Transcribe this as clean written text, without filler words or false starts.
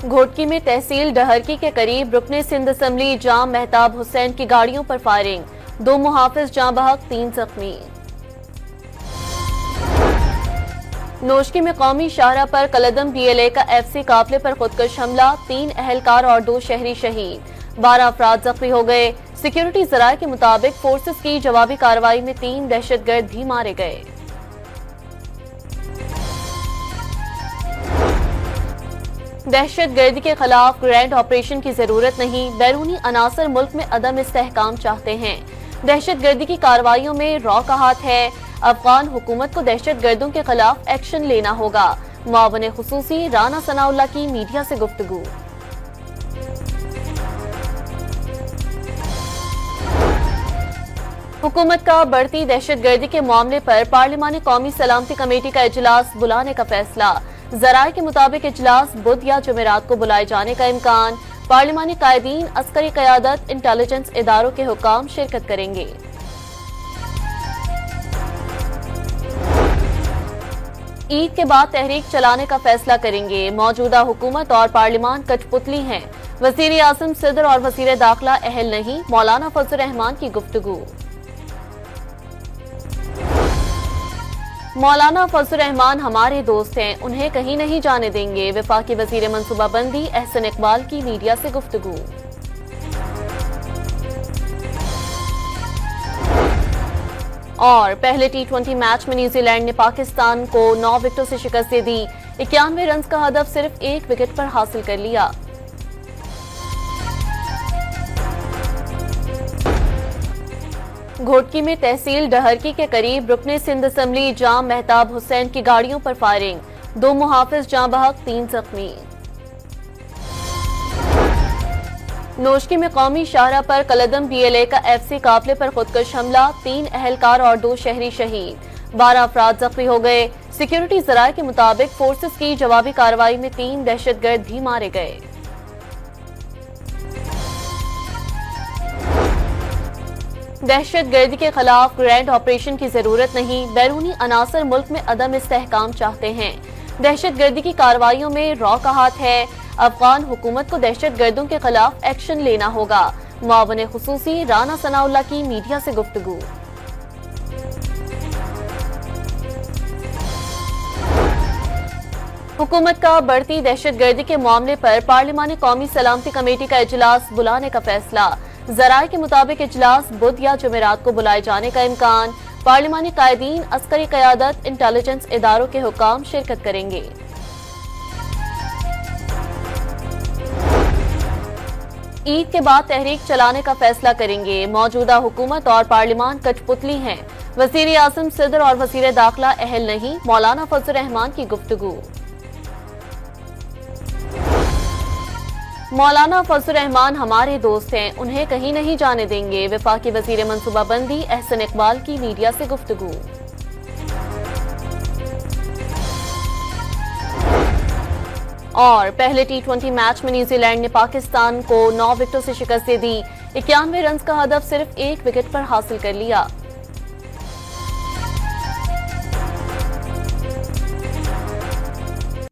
घोटकी में तहसील डहरकी के करीब रुकने सिंध असम्बली जाम मेहताब हुसैन की गाड़ियों पर फायरिंग, 2 मुहाफिज जाँ बहक 3 जख्मी। नोशकी में कौमी शाहरा पर कलदम DLA का FC काफले पर खुदकश हमला, 3 अहलकार और 2 शहरी शहीद, 12 अफराद जख्मी हो गए। सिक्योरिटी जराये के मुताबिक फोर्सेस की जवाबी कार्रवाई में 3 दहशतगर्द भी मारे गए। दहशतगर्दी के खिलाफ ग्रैंड ऑपरेशन की जरूरत नहीं, बैरूनी अनासर मुल्क में अदम इस्तेहकाम चाहते हैं। दहशतगर्दी की कार्रवाइयों में रॉ का हाथ है, अफगान हुकूमत को दहशतगर्दों के खिलाफ एक्शन लेना होगा। मुआवन खुसूसी राना सनाउल्लाह की मीडिया से गुफ्तगू। हुकूमत का बढ़ती दहशतगर्दी के मामले पर पार्लिमानी कौमी सलामती कमेटी का इजलास बुलाने का फैसला। जराये के मुताबिक इजलास बुध या जुमेरात को बुलाए जाने का इम्कान। पार्लिमानी कायदीन, अस्करी क़यादत, इंटेलिजेंस इदारों के हुक्काम शिरकत करेंगे। ईद के बाद तहरीक चलाने का फैसला करेंगे। मौजूदा हुकूमत और पार्लिमान कठपुतली हैं। वज़ीर आज़म सदर और वज़ीर दाखिला अहल नहीं, मौलाना फजल रहमान की गुफ्तगू। मौलाना फजल रहमान हमारे दोस्त हैं, उन्हें कहीं नहीं जाने देंगे। वफाकी वजीर मनसूबाबंदी एहसन इकबाल की मीडिया से गुफ्तगू। और पहले T20 मैच में न्यूजीलैंड ने पाकिस्तान को 9 विकेटों से शिकस्त दे दी। 91 रन का हदफ सिर्फ 1 विकेट पर हासिल कर लिया। घोटकी में तहसील डहरकी के करीब रुकने सिंध असम्बली जाम मेहताब हुसैन की गाड़ियों पर फायरिंग, 2 मुहाफिज जाँ बहक 3 जख्मी। नोशकी में कौमी शाहरा पर कलदम DLA का FC काफले पर खुदकश हमला, 3 अहलकार और 2 शहरी शहीद, 12 अफराद जख्मी हो गए। सिक्योरिटी जराये के मुताबिक फोर्सेस की जवाबी कार्रवाई में 3 दहशतगर्द भी मारे गए। दहशतगर्दी के खिलाफ ग्रैंड ऑपरेशन की जरूरत नहीं, बैरूनी अनासर मुल्क में अदम इस्तेहकाम चाहते हैं। दहशतगर्दी की कार्रवाइयों में रॉ का हाथ है, अफगान हुकूमत को दहशतगर्दों के खिलाफ एक्शन लेना होगा। मुआवन खुसूसी राना सनाउल्लाह की मीडिया से गुफ्तगू। हुकूमत का बढ़ती दहशतगर्दी के मामले पर पार्लिमानी कौमी सलामती कमेटी का इजलास बुलाने का फैसला। जराये के मुताबिक इजलास बुध या जुमेरात को बुलाए जाने का इम्कान। पार्लिमानी कायदीन, अस्करी क़यादत, इंटेलिजेंस इदारों के हुक्काम शिरकत करेंगे। ईद के बाद तहरीक चलाने का फैसला करेंगे। मौजूदा हुकूमत और पार्लिमान कठपुतली हैं। वज़ीर आज़म सदर और वज़ीर दाखिला अहल नहीं, मौलाना फजल रहमान की गुफ्तगू। मौलाना फजल रहमान हमारे दोस्त हैं, उन्हें कहीं नहीं जाने देंगे। वफाकी वजीर मनसूबाबंदी एहसन इकबाल की मीडिया से गुफ्तगू। और पहले T20 मैच में न्यूजीलैंड ने पाकिस्तान को 9 विकेटों से शिकस्त दे दी। 91 रन का हदफ सिर्फ 1 विकेट पर हासिल कर लिया।